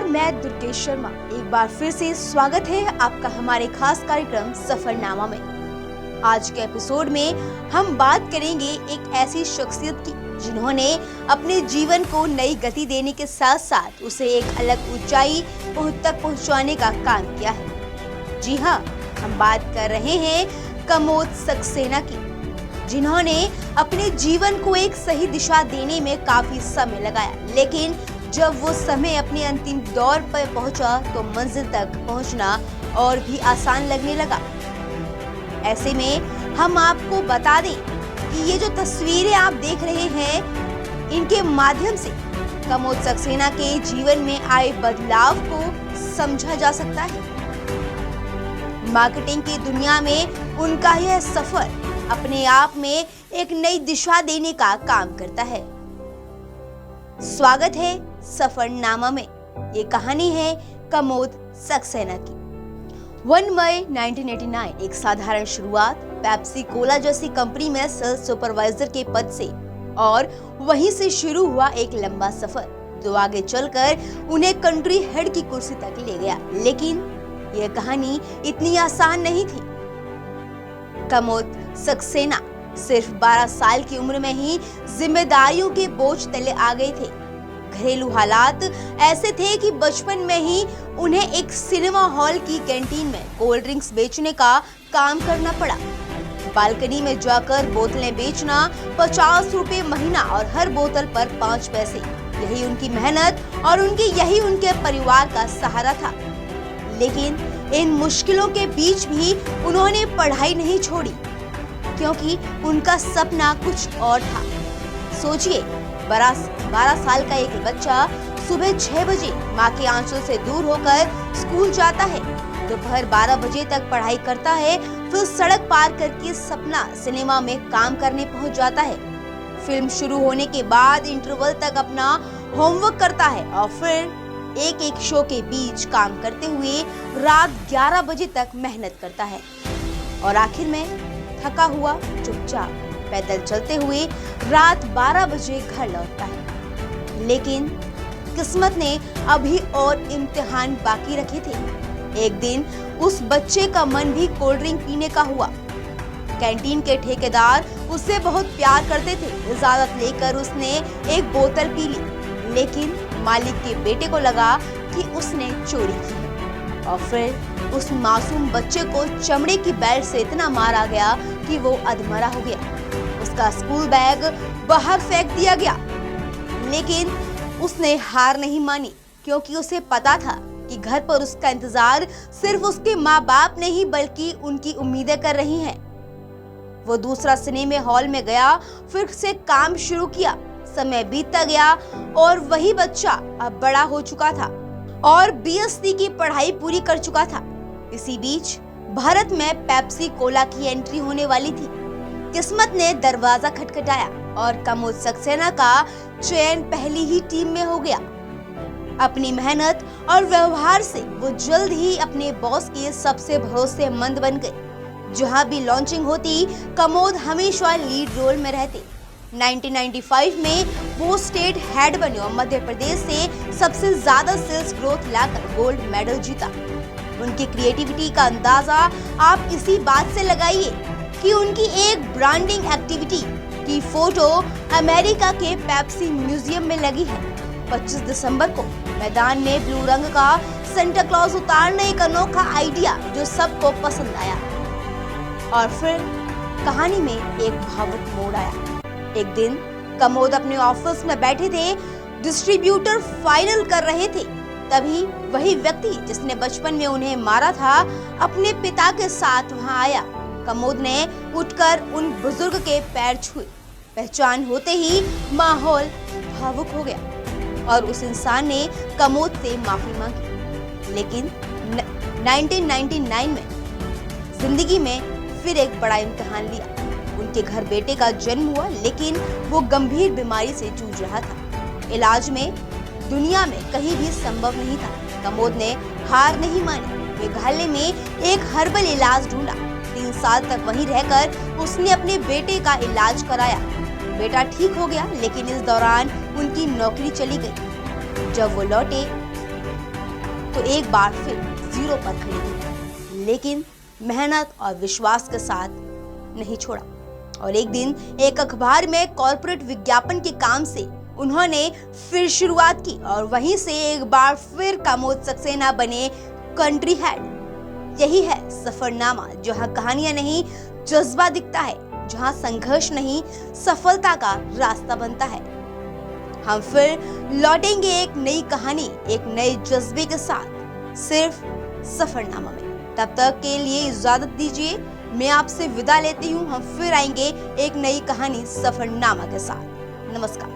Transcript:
नमस्कार, मैं दुर्गेश शर्मा। एक बार फिर से स्वागत है आपका हमारे खास कार्यक्रम सफरनामा में। आज के एपिसोड में हम बात करेंगे एक ऐसी शख्सियत की जिन्होंने अपने जीवन को नई गति देने के साथ साथ उसे एक अलग ऊंचाई तक पहुंचाने का काम किया है। जी हाँ, हम बात कर रहे हैं कमोद सक्सेना की, जिन्होंने अपने जीवन को एक सही दिशा देने में काफी समय लगाया, लेकिन जब वो समय अपने अंतिम दौर पर पहुंचा तो मंजिल तक पहुंचना और भी आसान लगने लगा। ऐसे में हम आपको बता दें कि ये जो तस्वीरें आप देख रहे हैं, इनके माध्यम से कमोद सक्सेना के जीवन में आए बदलाव को समझा जा सकता है। मार्केटिंग की दुनिया में उनका यह सफर अपने आप में एक नई दिशा देने का काम करता है। स्वागत है सफरनामा में। ये कहानी है कमोद सक्सेना की। 1 मई 1989 एक साधारण शुरुआत पेप्सी कोला जैसी कंपनी में सेल्स सुपरवाइजर के पद से, और वहीं से शुरू हुआ एक लंबा सफर जो आगे चलकर उन्हें कंट्री हेड की कुर्सी तक ले गया। लेकिन यह कहानी इतनी आसान नहीं थी। कमोद सक्सेना सिर्फ 12 साल की उम्र में ही जिम्मेदारियों के बोझ तले आ गए थे। घरेलू हालात ऐसे थे कि बचपन में ही उन्हें एक सिनेमा हॉल की कैंटीन में कोल्ड ड्रिंक्स बेचने का काम करना पड़ा। बालकनी में जाकर बोतलें बेचना, 50 रुपए महीना और हर बोतल पर 5 पैसे, यही उनकी मेहनत और यही उनके परिवार का सहारा था। लेकिन इन मुश्किलों के बीच भी उन्होंने पढ़ाई नहीं छोड़ी, क्योंकि उनका सपना कुछ और था। सोचिए, 12 साल का एक बच्चा सुबह 6 बजे माँ के आंचल से दूर होकर स्कूल जाता है, दोपहर 12 बजे तक पढ़ाई करता है, फिर सड़क पार करके सपना सिनेमा में काम करने पहुंच जाता है। फिल्म शुरू होने के बाद इंटरवल तक अपना होमवर्क करता है और फिर एक शो के बीच काम करते हुए रात 11 बजे तक मेहनत करता है और आखिर में थका हुआ चुपचाप पैदल चलते हुए रात 12 बजे घर लौटता है। लेकिन किस्मत ने अभी और इम्तिहान बाकी रखे थे। एक दिन उस बच्चे का मन भी कोल्ड ड्रिंक पीने का हुआ। कैंटीन के ठेकेदार उससे बहुत प्यार करते थे। इजाजत लेकर उसने एक बोतल पी ली, लेकिन मालिक के बेटे को लगा कि उसने चोरी की है और फिर उस मासूम बच्चे को चमड़े की बेल्ट से इतना मार आ गया कि वो अधमरा हो गया। उसका स्कूल बैग बाहर फेंक दिया गया, लेकिन उसने हार नहीं मानी, क्योंकि उसे पता था कि घर पर उसका इंतजार सिर्फ उसके माँ बाप नहीं बल्कि उनकी उम्मीदें कर रही हैं। वो दूसरा सिनेमा हॉल में गया, फिर से काम शुरू किया। समय बीतता गया और वही बच्चा अब बड़ा हो चुका था और बीएससी की पढ़ाई पूरी कर चुका था। इसी बीच भारत में पेप्सी कोला की एंट्री होने वाली थी। किस्मत ने दरवाजा खटखटाया और कमोद सक्सेना का चयन पहली ही टीम में हो गया। अपनी मेहनत और व्यवहार से वो जल्द ही अपने बॉस के सबसे भरोसेमंद बन गए। जहां भी लॉन्चिंग होती, कमोद हमेशा लीड रोल में रहते। 1995 में वो स्टेट हेड बने और मध्य प्रदेश से सबसे ज्यादा सेल्स ग्रोथ लाकर गोल्ड मेडल जीता। उनकी क्रिएटिविटी का अंदाजा आप इसी बात से लगाइए कि उनकी एक ब्रांडिंग एक्टिविटी की फोटो अमेरिका के पेप्सी म्यूजियम में लगी है। 25 दिसंबर को मैदान में ब्लू रंग का सेंटा क्लॉज उतारना एक अनोखा आइडिया जो सबको पसंद आया। और फिर कहानी में एक भावुक मोड़ आया। एक दिन कमोद अपने ऑफिस में बैठे थे, डिस्ट्रीब्यूटर फाइनल कर रहे थे। तभी वही व्यक्ति जिसने बचपन में उन्हें मारा था, अपने पिता के साथ वहां आया। कमोद ने उठकर उन बुजुर्ग के पैर छुए। पहचान होते ही माहौल भावुक हो गया और उस इंसान ने कमोद से माफी मांगी। लेकिन 1999 में जिंदगी में फिर एक बड़ा इम्तिहान लिया। उनके घर बेटे का जन्म हुआ, लेकिन वो गंभीर बीमारी से जूझ रहा था। इलाज में दुनिया में कहीं भी संभव नहीं था। कमोद ने हार नहीं मानी। मेघालय में एक हर्बल इलाज ढूंढा। 3 साल तक वहीं रहकर उसने अपने बेटे का इलाज कराया। बेटा ठीक हो गया, लेकिन इस दौरान उनकी नौकरी चली गई। जब वो लौटे तो एक बार फिर जीरो पर खड़ी हुई, लेकिन मेहनत और विश्वास के साथ नहीं छोड़ा। और एक दिन एक अखबार में कॉर्पोरेट विज्ञापन के काम से उन्होंने फिर शुरुआत की और वहीं से एक बार फिर कामोद सक्सेना बने कंट्री हेड। यही है सफरनामा, जहां कहानियां नहीं जज्बा दिखता है, जहां संघर्ष नहीं सफलता का रास्ता बनता है। हम फिर लौटेंगे एक नई कहानी, एक नए जज्बे के साथ, सिर्फ सफरनामा में। तब तक के लिए इजाजत दीजिए, मैं आपसे विदा लेती हूँ। हम फिर आएंगे एक नई कहानी सफरनामा के साथ। नमस्कार।